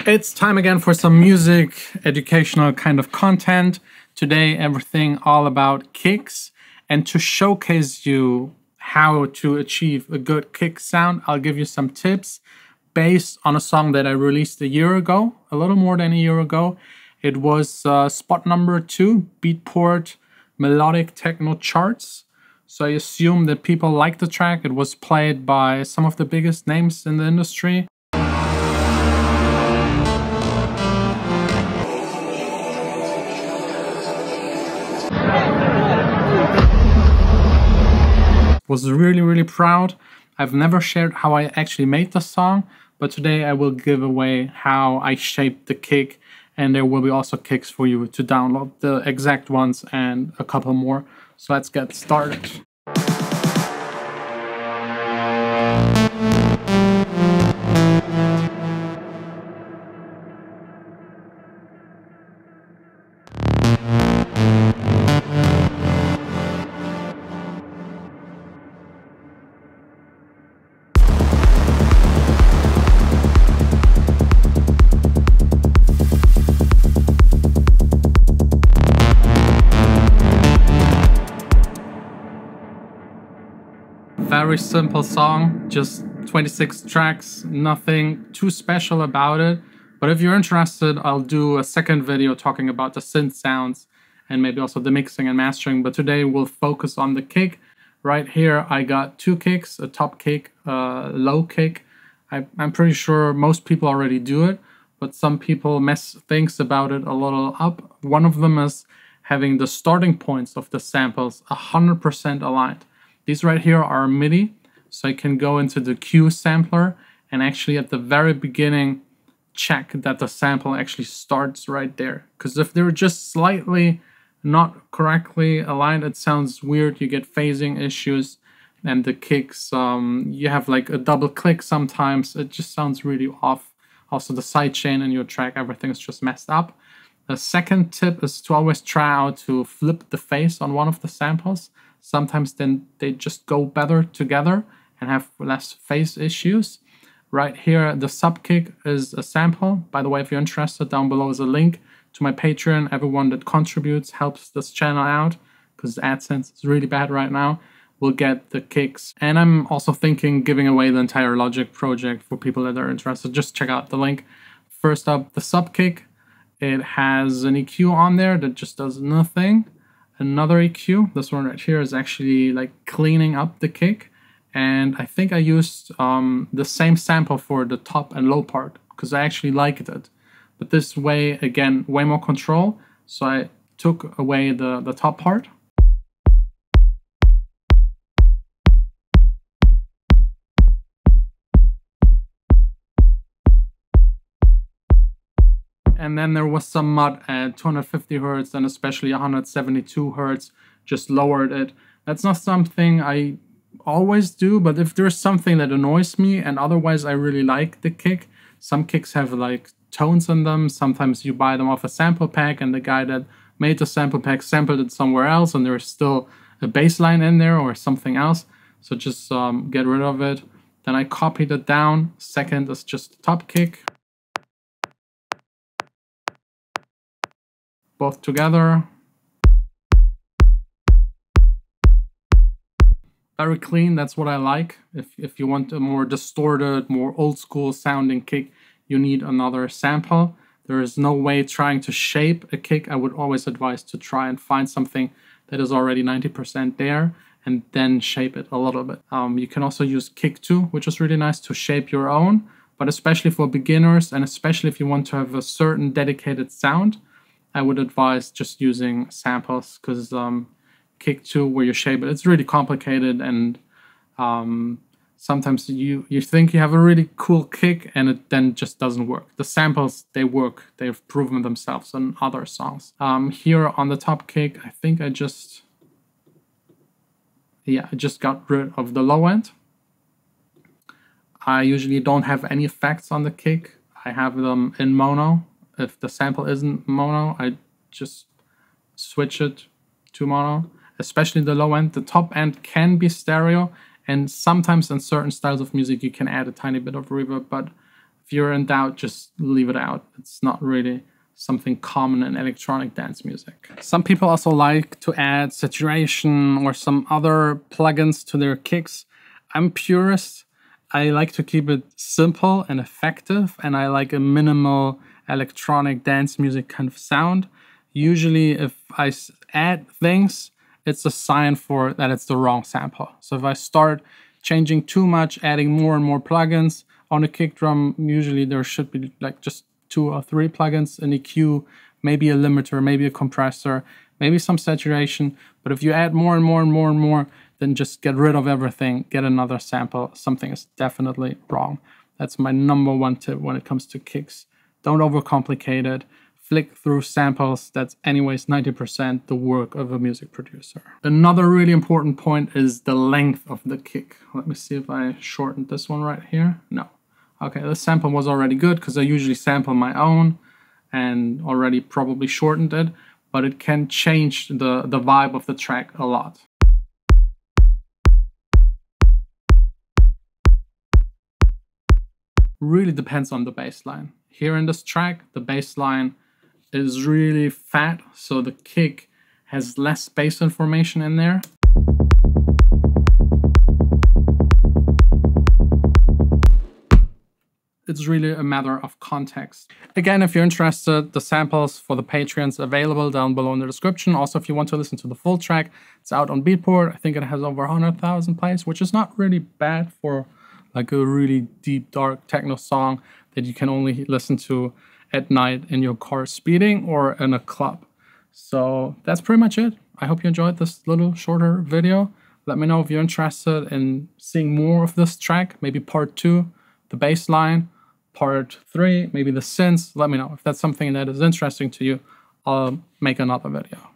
It's time again for some music, educational kind of content. Today, everything all about kicks. And to showcase you how to achieve a good kick sound, I'll give you some tips based on a song that I released a year ago, a little more than a year ago. It was spot number 2, Beatport Melodic Techno Charts. So I assume that people like the track. It was played by some of the biggest names in the industry. Was really proud. I've never shared how I actually made the song, but today I will give away how I shaped the kick, and there will be also kicks for you to download, the exact ones and a couple more. So let's get started. Very simple song, just 26 tracks, nothing too special about it. But if you're interested, I'll do a second video talking about the synth sounds and maybe also the mixing and mastering. But today we'll focus on the kick. Right here I got 2 kicks, a top kick, a low kick. I'm pretty sure most people already do it, but some people mess things about it a little up. One of them is having the starting points of the samples 100% aligned. These right here are MIDI, so I can go into the Q sampler and actually at the very beginning check that the sample actually starts right there. Because if they're just slightly not correctly aligned, it sounds weird. You get phasing issues, and the kicks, you have like a double click sometimes. It just sounds really off. Also the sidechain in your track, everything's just messed up. The second tip is to always try out to flip the phase on one of the samples. Sometimes then they just go better together and have less phase issues. Right here, the sub kick is a sample. By the way, if you're interested, down below is a link to my Patreon. Everyone that contributes helps this channel out because AdSense is really bad right now. We'll get the kicks. And I'm also thinking giving away the entire Logic project for people that are interested. Just check out the link. First up, the sub kick. It has an EQ on there that just does nothing. Another EQ, this one right here, is actually like cleaning up the kick. And I think I used the same sample for the top and low part because I actually liked it. But this way, again, way more control. So I took away the top part. And then there was some mud at 250 Hertz and especially 172 Hertz, just lowered it. That's not something I always do, but if there's something that annoys me and otherwise I really like the kick, some kicks have like tones in them. Sometimes you buy them off a sample pack and the guy that made the sample pack sampled it somewhere else and there's still a bass line in there or something else. So just get rid of it. Then I copied it down. Second is just the top kick. Both together. Very clean, that's what I like. If you want a more distorted, more old school sounding kick, you need another sample. There is no way trying to shape a kick. I would always advise to try and find something that is already 90% there and then shape it a little bit. You can also use Kick 2, which is really nice to shape your own, but especially for beginners and especially if you want to have a certain dedicated sound, I would advise just using samples because Kick 2 where you shape it, it's really complicated and sometimes you think you have a really cool kick and it then just doesn't work. The samples, they work. They've proven themselves on other songs. Here on the top kick, I think I just got rid of the low end. I usually don't have any effects on the kick. I have them in mono. If the sample isn't mono, I just switch it to mono, especially the low end. The top end can be stereo, and sometimes in certain styles of music you can add a tiny bit of reverb, but if you're in doubt, just leave it out. It's not really something common in electronic dance music. Some people also like to add saturation or some other plugins to their kicks. I'm purist. I like to keep it simple and effective, and I like a minimal electronic dance music kind of sound. Usually if I add things, it's a sign for that it's the wrong sample. So if I start changing too much, adding more and more plugins on a kick drum, usually there should be like just 2 or 3 plugins, an EQ, maybe a limiter, maybe a compressor, maybe some saturation. But if you add more and more and more and more, then just get rid of everything, get another sample. Something is definitely wrong. That's my #1 tip when it comes to kicks. Don't overcomplicate it. Flick through samples. That's anyways 90% the work of a music producer. Another really important point is the length of the kick. Let me see if I shortened this one right here. No. Okay, this sample was already good because I usually sample my own and already probably shortened it, but it can change the vibe of the track a lot. Really depends on the bass line. Here in this track, the bass line is really fat, so the kick has less bass information in there. It's really a matter of context. Again, if you're interested, the samples for the Patreon's available down below in the description. Also, if you want to listen to the full track, it's out on Beatport. I think it has over 100,000 plays, which is not really bad for like a really deep, dark techno song that you can only listen to at night in your car speeding or in a club. So that's pretty much it. I hope you enjoyed this little shorter video. Let me know if you're interested in seeing more of this track, maybe part 2, the bass line, part 3, maybe the synths. Let me know if that's something that is interesting to you. I'll make another video.